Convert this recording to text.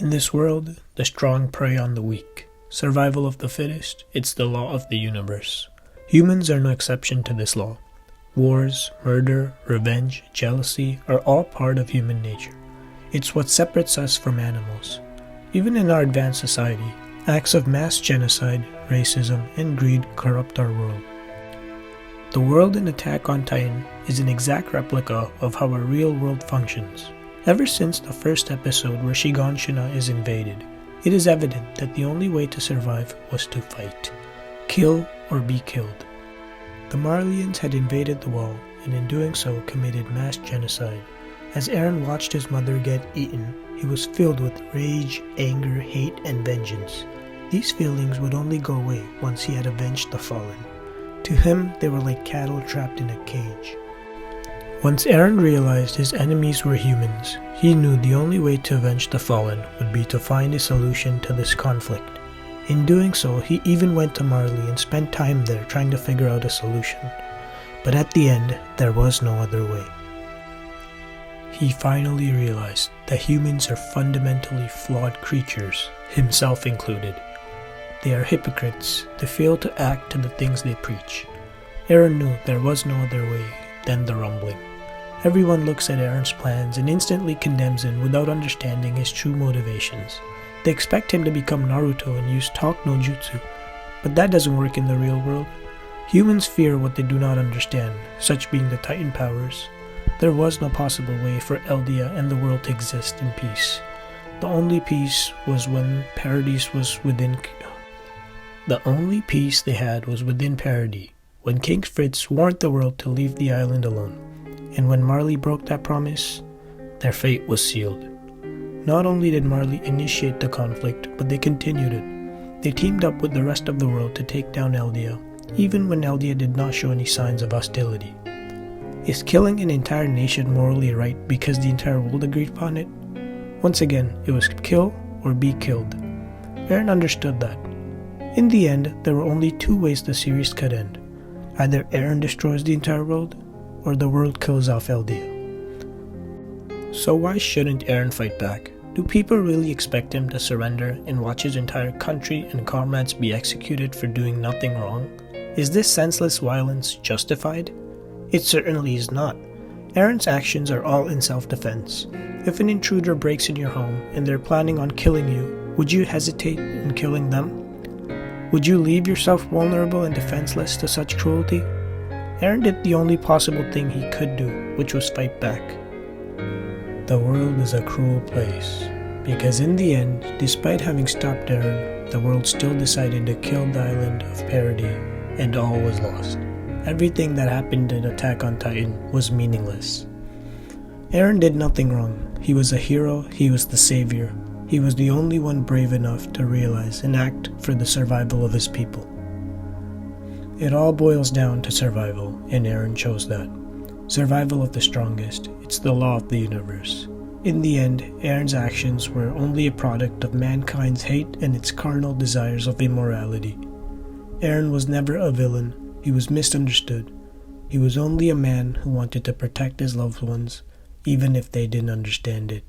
In this world, the strong prey on the weak. Survival of the fittest, it's the law of the universe. Humans are no exception to this law. Wars, murder, revenge, jealousy are all part of human nature. It's what separates us from animals. Even in our advanced society, acts of mass genocide, racism, and greed corrupt our world. The world in Attack on Titan is an exact replica of how our real world functions. Ever since the first episode where Shiganshina is invaded, it is evident that the only way to survive was to fight. Kill or be killed. The Marleyans had invaded the wall, and in doing so committed mass genocide. As Eren watched his mother get eaten, he was filled with rage, anger, hate, and vengeance. These feelings would only go away once he had avenged the fallen. To him, they were like cattle trapped in a cage. Once Eren realized his enemies were humans, he knew the only way to avenge the fallen would be to find a solution to this conflict. In doing so, he even went to Marley and spent time there trying to figure out a solution. But at the end, there was no other way. He finally realized that humans are fundamentally flawed creatures, himself included. They are hypocrites. They fail to act to the things they preach. Eren knew there was no other way than the rumbling. Everyone looks at Eren's plans and instantly condemns him without understanding his true motivations. They expect him to become Naruto and use talk no jutsu, but that doesn't work in the real world. Humans fear what they do not understand, such being the Titan powers. There was no possible way for Eldia and the world to exist in peace. The only peace was when Paradis was within. The only peace they had was within Paradis, when King Fritz warned the world to leave the island alone. And when Marley broke that promise, their fate was sealed. Not only did Marley initiate the conflict, but they continued it. They teamed up with the rest of the world to take down Eldia, even when Eldia did not show any signs of hostility. Is killing an entire nation morally right because the entire world agreed upon it? Once again, it was kill or be killed. Eren understood that. In the end, there were only two ways the series could end. Either Eren destroys the entire world, or the world kills off Eldia. So why shouldn't Eren fight back? Do people really expect him to surrender and watch his entire country and comrades be executed for doing nothing wrong? Is this senseless violence justified? It certainly is not. Eren's actions are all in self-defense. If an intruder breaks in your home and they're planning on killing you, would you hesitate in killing them? Would you leave yourself vulnerable and defenseless to such cruelty? Eren did the only possible thing he could do, which was fight back. The world is a cruel place, because in the end, despite having stopped Eren, the world still decided to kill the island of Paradis, and all was lost. Everything that happened in Attack on Titan was meaningless. Eren did nothing wrong. He was a hero, he was the savior. He was the only one brave enough to realize and act for the survival of his people. It all boils down to survival, and Eren chose that. Survival of the strongest, it's the law of the universe. In the end, Eren's actions were only a product of mankind's hate and its carnal desires of immorality. Eren was never a villain, he was misunderstood. He was only a man who wanted to protect his loved ones, even if they didn't understand it.